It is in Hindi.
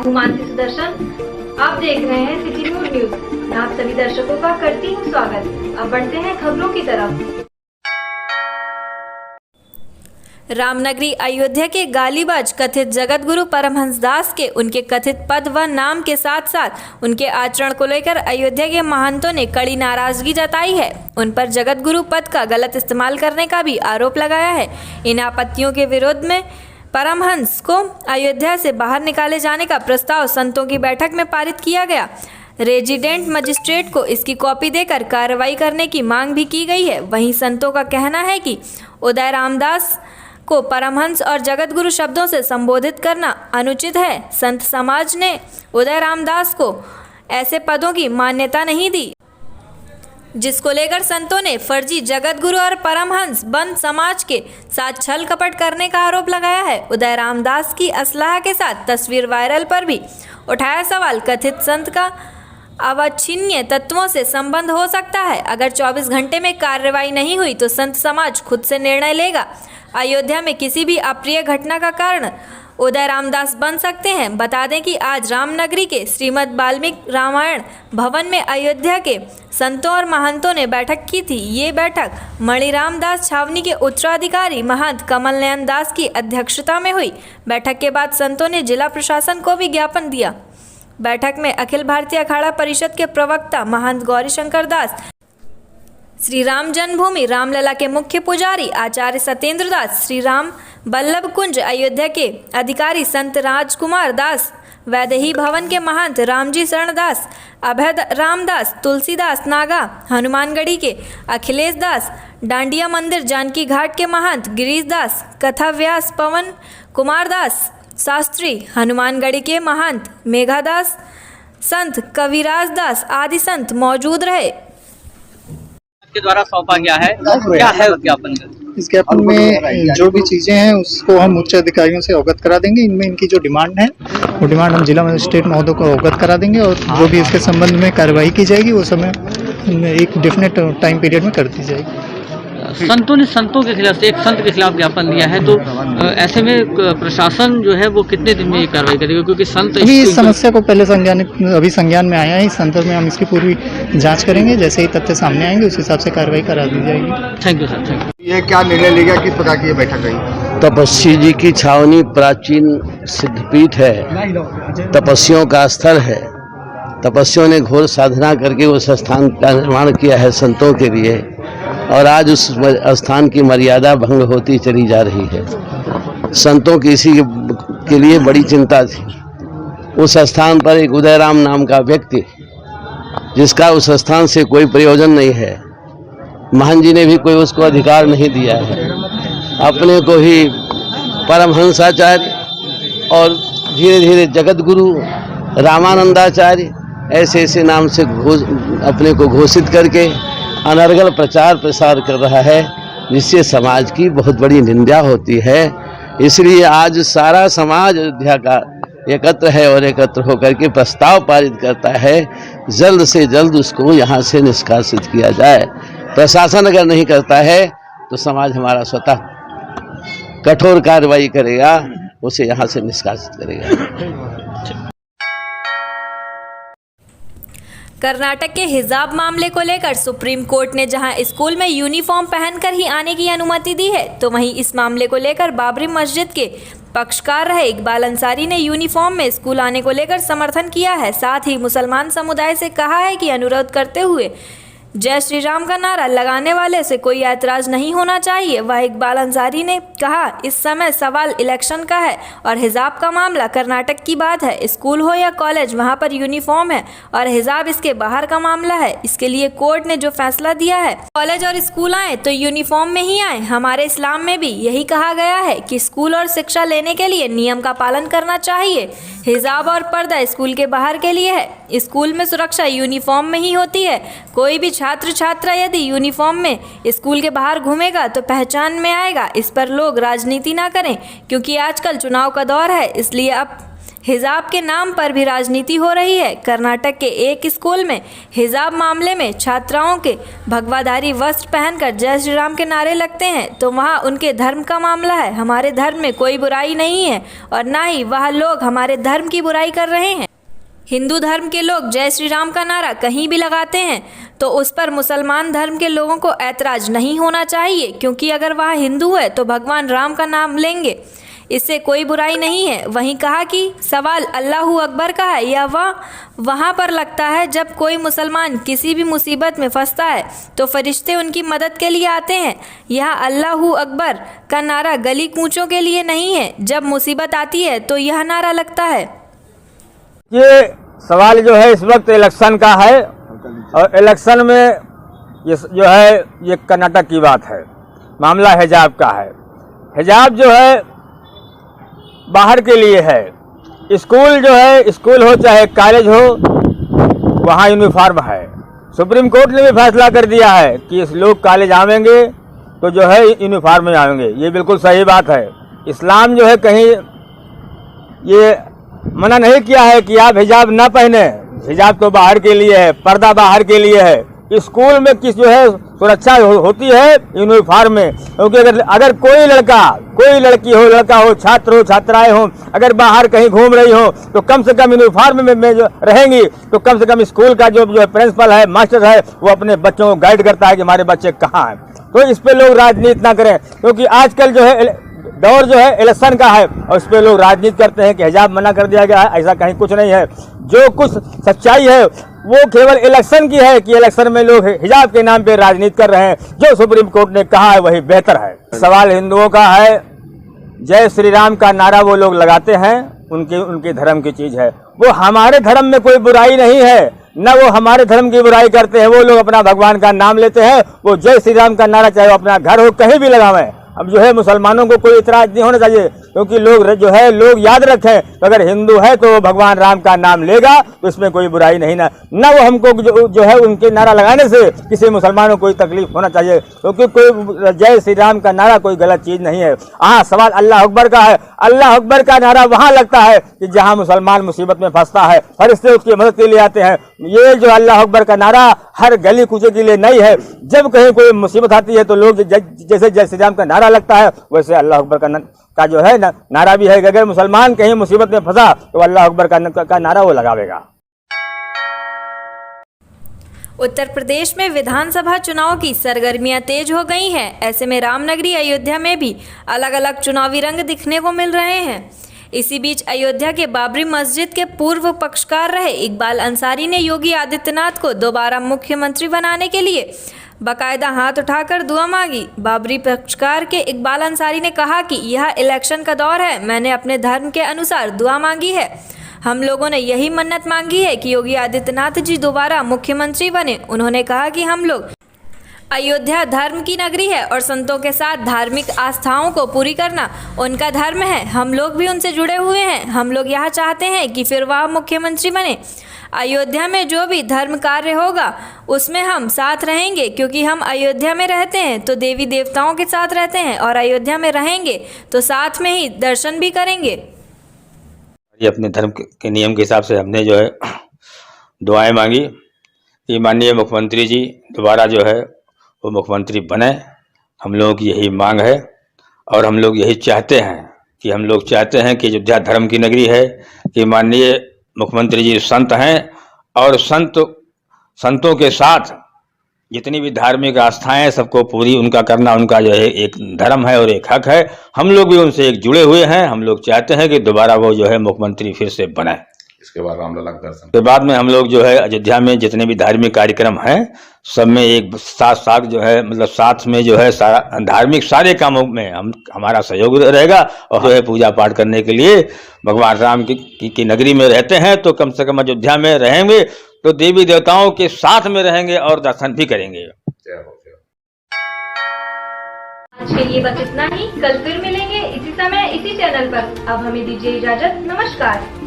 हूँ मानसी सुदर्शन। आप देख रहे हैं सिटी न्यूज। मैं आप सभी दर्शकों का करती हूँ स्वागत। अब बढ़ते हैं खबरों की तरफ। रामनगरी अयोध्या के गालीबाज कथित जगत गुरु परमहंस दास के उनके कथित पद व नाम के साथ साथ उनके आचरण को लेकर अयोध्या के महंतों ने कड़ी नाराजगी जताई है। उन पर जगत गुरु पद का गलत इस्तेमाल करने का भी आरोप लगाया है। इन आपत्तियों के विरोध में परमहंस को अयोध्या से बाहर निकाले जाने का प्रस्ताव संतों की बैठक में पारित किया गया। रेजिडेंट मजिस्ट्रेट को इसकी कॉपी देकर कार्रवाई करने की मांग भी की गई है। वहीं संतों का कहना है कि उदय रामदास को परमहंस और जगत गुरु शब्दों से संबोधित करना अनुचित है। संत समाज ने उदय रामदास को ऐसे पदों की मान्यता नहीं दी, जिसको लेकर संतों ने फर्जी जगत गुरु और परमहंस बंद समाज के साथ छल कपट करने का आरोप लगाया है। उदय रामदास की असलाह के साथ तस्वीर वायरल पर भी उठाया सवाल। कथित संत का अवांछनीय तत्वों से संबंध हो सकता है। अगर 24 घंटे में कार्रवाई नहीं हुई तो संत समाज खुद से निर्णय लेगा। अयोध्या में किसी भी अप्रिय घटना का कारण उदय रामदास बन सकते हैं। बता दें कि आज रामनगरी के श्रीमद् वाल्मीकि रामायण भवन में अयोध्या के संतों और महंतों ने बैठक की थी। ये बैठक मणिराम दास छावनी के उत्तराधिकारी महंत कमल नयन दास की अध्यक्षता में हुई। बैठक के बाद संतों ने जिला प्रशासन को भी ज्ञापन दिया। बैठक में अखिल भारतीय अखाड़ा परिषद के प्रवक्ता महंत गौरीशंकर दास, श्री राम जन्मभूमि रामलला के मुख्य पुजारी आचार्य सत्येंद्र दास, श्री राम बल्लभ कुंज अयोध्या के अधिकारी संत राजकुमार दास, वैदेही भवन के महंत रामजी शरण दास, अभय रामदास, तुलसीदास नागा, हनुमानगढ़ी के अखिलेश दास, डांडिया मंदिर जानकी घाट के महंत गिरीश दास, कथा व्यास पवन कुमार दास शास्त्री, हनुमानगढ़ी के महंत मेघादास, संत कविराज दास आदि संत मौजूद रहे। के द्वारा सौंपा गया है, क्या है ज्ञापन? इस ज्ञापन में जो भी चीजें हैं उसको हम उच्च अधिकारियों से अवगत करा देंगे। इनमें इनकी जो डिमांड है वो डिमांड हम जिला मजिस्ट्रेट महोदय को अवगत करा देंगे और जो भी इसके संबंध में कार्रवाई की जाएगी वो समय एक डेफिनेट टाइम पीरियड में कर दी जाएगी। संतों ने संतों के खिलाफ एक संत के खिलाफ ज्ञापन दिया है, तो ऐसे में प्रशासन जो है वो कितने दिन में ये कार्रवाई करेगा? क्योंकि संत अभी इस समस्या को पहले संज्ञान में आया है। इस संदर्भ में हम इसकी पूरी जांच करेंगे। जैसे ही तथ्य सामने आएंगे उस हिसाब से कार्रवाई करा दी जाएगी। Thank you sir. Thank you. ये क्या निर्णय लेगा, किस प्रकार की ये बैठक रही? तपस्वी जी की छावनी प्राचीन सिद्धपीठ है, तपस्वियों का स्थल है। तपस्वियों ने घोर साधना करके उस स्थान का निर्माण किया है संतों के लिए, और आज उस स्थान की मर्यादा भंग होती चली जा रही है। संतों की इसी के लिए बड़ी चिंता थी। उस स्थान पर एक उदय राम नाम का व्यक्ति, जिसका उस स्थान से कोई प्रयोजन नहीं है, महंत जी ने भी कोई उसको अधिकार नहीं दिया है। अपने को ही परमहंसाचार्य और धीरे धीरे जगत गुरु रामानंदाचार्य ऐसे नाम से अपने को घोषित करके अनर्गल प्रचार प्रसार कर रहा है, जिससे समाज की बहुत बड़ी निंदा होती है। इसलिए आज सारा समाज अयोध्या का एकत्र है और एकत्र होकर के प्रस्ताव पारित करता है, जल्द से जल्द उसको यहाँ से निष्कासित किया जाए। प्रशासन अगर नहीं करता है तो समाज हमारा स्वतः कठोर कार्रवाई करेगा, उसे यहाँ से निष्कासित करेगा। कर्नाटक के हिजाब मामले को लेकर सुप्रीम कोर्ट ने जहां स्कूल में यूनिफॉर्म पहनकर ही आने की अनुमति दी है, तो वहीं इस मामले को लेकर बाबरी मस्जिद के पक्षकार रहे इकबाल अंसारी ने यूनिफॉर्म में स्कूल आने को लेकर समर्थन किया है। साथ ही मुसलमान समुदाय से कहा है कि अनुरोध करते हुए जय श्री राम का नारा लगाने वाले से कोई ऐतराज नहीं होना चाहिए। वह इकबाल अंसारी ने कहा, इस समय सवाल इलेक्शन का है और हिजाब का मामला कर्नाटक की बात है। स्कूल हो या कॉलेज, वहां पर यूनिफॉर्म है और हिजाब इसके बाहर का मामला है। इसके लिए कोर्ट ने जो फैसला दिया है, कॉलेज और स्कूल आए तो यूनिफॉर्म में ही आए। हमारे इस्लाम में भी यही कहा गया है कि स्कूल और शिक्षा लेने के लिए नियम का पालन करना चाहिए। हिजाब और पर्दा स्कूल के बाहर के लिए है। स्कूल में सुरक्षा यूनिफॉर्म में ही होती है। कोई भी छात्र छात्रा यदि यूनिफॉर्म में स्कूल के बाहर घूमेगा तो पहचान में आएगा। इस पर लोग राजनीति ना करें, क्योंकि आजकल चुनाव का दौर है, इसलिए अब हिजाब के नाम पर भी राजनीति हो रही है। कर्नाटक के एक स्कूल में हिजाब मामले में छात्राओं के भगवाधारी वस्त्र पहनकर जय श्री राम के नारे लगते हैं तो वहाँ उनके धर्म का मामला है। हमारे धर्म में कोई बुराई नहीं है और ना ही वह लोग हमारे धर्म की बुराई कर रहे हैं। हिंदू धर्म के लोग जय श्री राम का नारा कहीं भी लगाते हैं तो उस पर मुसलमान धर्म के लोगों को ऐतराज नहीं होना चाहिए, क्योंकि अगर वह हिंदू है तो भगवान राम का नाम लेंगे, इससे कोई बुराई नहीं है। वहीं कहा कि सवाल अल्लाहू अकबर का है या वहाँ पर लगता है जब कोई मुसलमान किसी भी मुसीबत में फंसता है तो फरिश्ते उनकी मदद के लिए आते हैं। यहाँ अल्लाहू अकबर का नारा गली कूचों के लिए नहीं है, जब मुसीबत आती है तो यह नारा लगता है। ये सवाल जो है इस वक्त इलेक्शन का है और इलेक्शन में ये जो है ये कर्नाटक की बात है, मामला हिजाब का है। हिजाब जो है बाहर के लिए है। स्कूल जो है, स्कूल हो चाहे कॉलेज हो, वहाँ यूनिफॉर्म है। सुप्रीम कोर्ट ने भी फैसला कर दिया है कि इस लोग कॉलेज आवेंगे तो जो है यूनिफॉर्म में आवेंगे, ये बिल्कुल सही बात है। इस्लाम जो है कहीं ये मना नहीं किया है कि आप हिजाब ना पहने, हिजाब तो बाहर के लिए है, पर्दा बाहर के लिए है। स्कूल में किस जो है सुरक्षा होती है यूनिफॉर्म में, क्योंकि अगर कोई लड़का, कोई लड़की हो, लड़का हो, छात्र हो, छात्राएं हो, अगर बाहर कहीं घूम रही हो तो कम से कम यूनिफॉर्म में जो रहेंगी तो कम से कम स्कूल का जो प्रिंसिपल है, मास्टर है, वो अपने बच्चों को गाइड करता है कि हमारे बच्चे कहाँ हैं। तो इस पे लोग राजनीति ना करें, क्योंकि आजकल जो है दौर जो है इलेक्शन का है और इस पे लोग राजनीति करते हैं कि हिजाब मना कर दिया गया है। ऐसा कहीं कुछ नहीं है। जो कुछ सच्चाई है वो केवल इलेक्शन की है कि इलेक्शन में लोग हिजाब के नाम पे राजनीति कर रहे हैं। जो सुप्रीम कोर्ट ने कहा है वही बेहतर है। सवाल हिंदुओं का है, जय श्री राम का नारा वो लोग लगाते हैं, उनके धर्म की चीज है। वो हमारे धर्म में कोई बुराई नहीं है, न वो हमारे धर्म की बुराई करते हैं। वो लोग अपना भगवान का नाम लेते हैं, वो जय श्री राम का नारा चाहे वो अपना घर हो कहीं भी लगावें। अब जो है मुसलमानों को कोई इतराज नहीं होना चाहिए, क्योंकि लोग जो है लोग याद रखें तो अगर हिंदू है तो वो भगवान राम का नाम लेगा तो इसमें कोई बुराई नहीं ना वो हमको जो है उनके नारा लगाने से किसी मुसलमानों को कोई तकलीफ होना चाहिए, क्योंकि कोई जय श्री राम का नारा कोई गलत चीज नहीं है। हाँ, सवाल अल्लाह अकबर का है। अल्लाह अकबर का नारा वहाँ लगता है कि जहाँ मुसलमान मुसीबत में फंसता है, फरिश्ते उसकी मदद के लिए आते हैं। ये जो अल्लाह अकबर का नारा हर गली कूचे के लिए नहीं है। जब कहीं कोई मुसीबत आती है तो लोग जैसे जय श्री राम का नारा लगता है वैसे अल्लाह अकबर का जो है नारा भी है कि अगर मुसलमान कहीं मुसीबत में फंसा तो अल्लाह अकबर का नारा वो लगावेगा। उत्तर प्रदेश में विधानसभा चुनाव की सरगर्मियां तेज हो गई हैं। ऐसे में रामनगरी अयोध्या में भी अलग अलग चुनावी रंग दिखने को मिल रहे हैं। इसी बीच अयोध्या के बाबरी मस्जिद के पूर्व पक्षकार रहे इकबाल अंसारी ने योगी आदित्यनाथ को दोबारा मुख्यमंत्री बनाने के लिए बाकायदा हाथ उठाकर दुआ मांगी। बाबरी पक्षकार के इकबाल अंसारी ने कहा कि यह इलेक्शन का दौर है, मैंने अपने धर्म के अनुसार दुआ मांगी है। हम लोगों ने यही मन्नत मांगी है कि योगी आदित्यनाथ जी दोबारा मुख्यमंत्री बने। उन्होंने कहा कि हम लोग अयोध्या धर्म की नगरी है और संतों के साथ धार्मिक आस्थाओं को पूरी करना उनका धर्म है। हम लोग भी उनसे जुड़े हुए हैं। हम लोग यह चाहते हैं कि फिर वह मुख्यमंत्री बने। अयोध्या में जो भी धर्म कार्य होगा उसमें हम साथ रहेंगे, क्योंकि हम अयोध्या में रहते हैं तो देवी देवताओं के साथ रहते हैं और अयोध्या में रहेंगे तो साथ में ही दर्शन भी करेंगे। ये अपने धर्म के नियम के हिसाब से हमने जो है दुआएं मांगी कि माननीय मुख्यमंत्री जी दोबारा जो है वो मुख्यमंत्री बने। हम लोगों की यही मांग है और हम लोग यही चाहते हैं कि हम लोग चाहते हैं कि अयोध्या धर्म की नगरी है, कि माननीय मुख्यमंत्री जी संत हैं और संतों के साथ जितनी भी धार्मिक आस्थाएं सबको पूरी उनका करना उनका जो है एक धर्म है और एक हक है। हम लोग भी उनसे एक जुड़े हुए हैं। हम लोग चाहते हैं कि दोबारा वो जो है मुख्यमंत्री फिर से बने। इसके बाद रामलला का दर्शन के बाद में हम लोग जो है अयोध्या में जितने भी धार्मिक कार्यक्रम हैं सब में एक साथ जो है मतलब साथ में जो है सारा धार्मिक सारे कामों में हमारा सहयोग रहेगा। और जो है पूजा पाठ करने के लिए भगवान राम की नगरी में रहते हैं तो कम से कम अयोध्या में रहेंगे तो देवी देवताओं के साथ में रहेंगे और दर्शन भी करेंगे। आज के लिए बस इतना ही। कल फिर मिलेंगे इसी समय इसी चैनल पर। अब हमें दीजिए इजाजत। नमस्कार।